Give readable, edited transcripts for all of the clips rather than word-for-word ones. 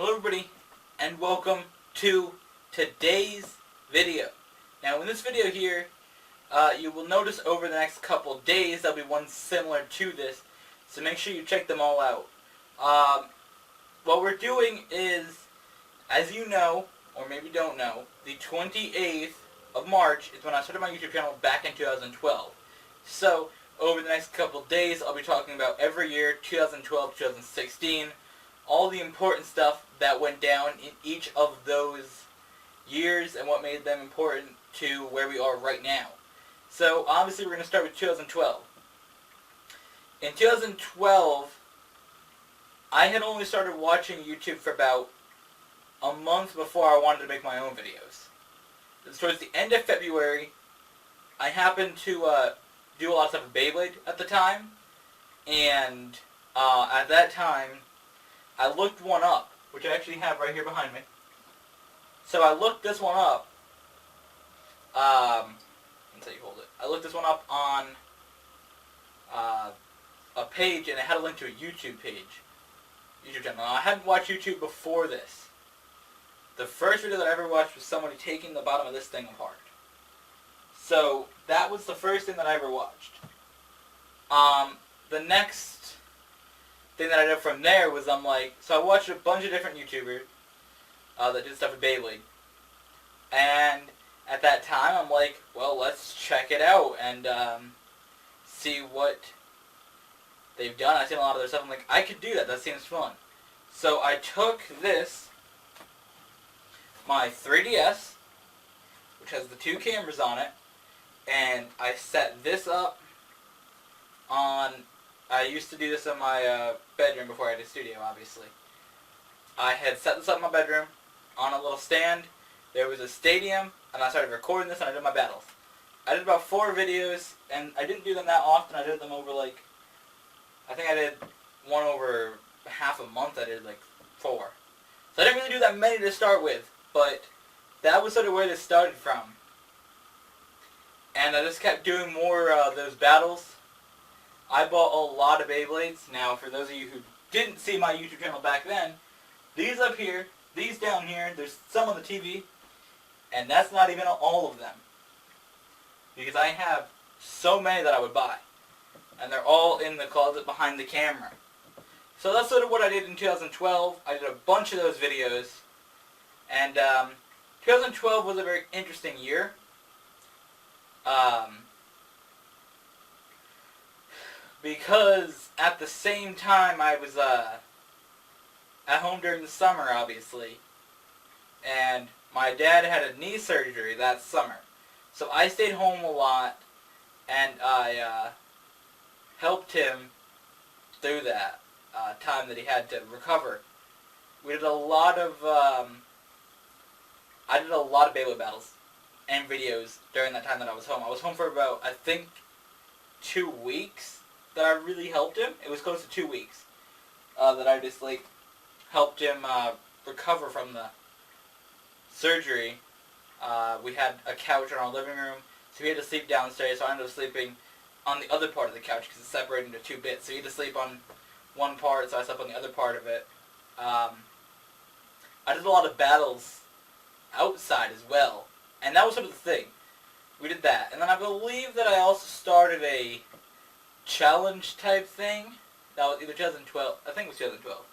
Hello everybody, and welcome to today's video. Now in this video here, you will notice over the next couple days there'll be one similar to this, so make sure you check them all out. What we're doing is, as you know, or maybe don't know, the 28th of March is when I started my YouTube channel back in 2012. So, over the next couple days, I'll be talking about every year, 2012, 2016, all the important stuff that went down in each of those years and what made them important to where we are right now. So, obviously, we're going to start with 2012. In 2012, I had only started watching YouTube for about a month before I wanted to make my own videos. It was towards the end of February. I happened to do a lot of stuff with Beyblade at the time, and at that time, I looked one up, which I actually have right here behind me. So I looked this one up. Let's see, hold it. I looked this one up on a page, and it had a link to a YouTube channel. Now, I hadn't watched YouTube before this. The first video that I ever watched was somebody taking the bottom of this thing apart. So that was the first thing that I ever watched. The next thing that I did from there was so I watched a bunch of different YouTubers that did stuff with Beyblade. And at that time, I'm like, well, let's check it out and see what they've done. I've seen a lot of their stuff. I'm like, I could do that. That seems fun. So I took my 3DS, which has the two cameras on it, and I set this up on, I used to do this in my bedroom before I had a studio, obviously. I had set this up in my bedroom on a little stand. There was a stadium, and I started recording this, and I did my battles. I did about 4 videos, and I didn't do them that often. I did them over, I think I did one over half a month. I did, 4. So I didn't really do that many to start with, but that was sort of where this started from. And I just kept doing more of those battles. I bought a lot of Beyblades. Now, for those of you who didn't see my YouTube channel back then, these up here, these down here, there's some on the TV, and that's not even all of them. Because I have so many that I would buy. And they're all in the closet behind the camera. So that's sort of what I did in 2012. I did a bunch of those videos. And 2012 was a very interesting year. Because at the same time I was at home during the summer, obviously. And my dad had a knee surgery that summer. So I stayed home a lot, and I helped him through that time that he had to recover. We did a lot of, I did a lot of Beyblade battles and videos during that time that I was home. I was home for about, I think, 2 weeks that I really helped him. It was close to 2 weeks that I just, helped him recover from the surgery. We had a couch in our living room, so he had to sleep downstairs, so I ended up sleeping on the other part of the couch because it's separated into 2 bits. So he had to sleep on one part, so I slept on the other part of it. I did a lot of battles outside as well, and that was sort of the thing. We did that, and then I believe that I also started a challenge type thing. That was either 2012, I think it was 2012.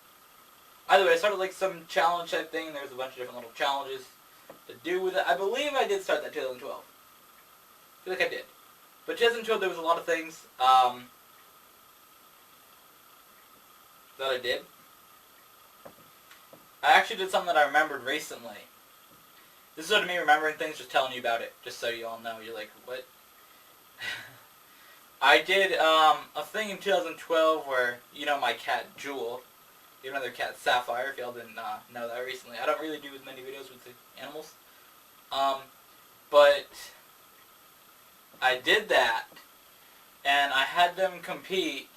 Either way, I started some challenge type thing, and there was a bunch of different little challenges to do with it. I believe I did start that 2012. I feel like I did. But 2012, there was a lot of things that I did. I actually did something that I remembered recently. This is sort of me remembering things, just telling you about it, just so you all know. You're like, what? I did a thing in 2012 where, my cat Jewel, you know, their cat Sapphire, if y'all didn't know that recently. I don't really do as many videos with the animals. But I did that, and I had them compete,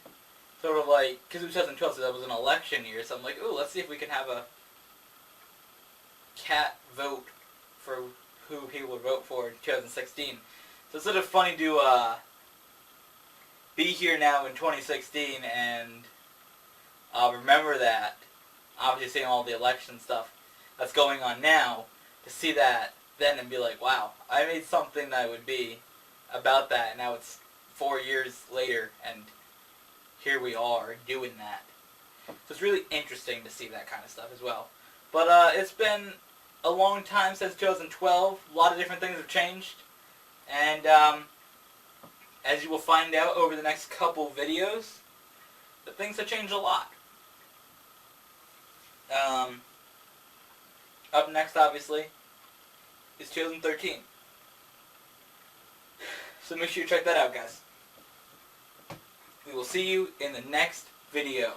sort of because it was 2012, so that was an election year, so I'm like, ooh, let's see if we can have a cat vote for who people would vote for in 2016. So it's sort of funny to be here now in 2016 and remember that. obviously seeing all the election stuff that's going on now, to see that then and be like, wow, I made something that would be about that, and now it's 4 years later, and here we are doing that. So it's really interesting to see that kind of stuff as well. But it's been a long time since 2012. A lot of different things have changed. And as you will find out over the next couple videos, the things have changed a lot. Up next, obviously, is 2013. So make sure you check that out, guys. We will see you in the next video.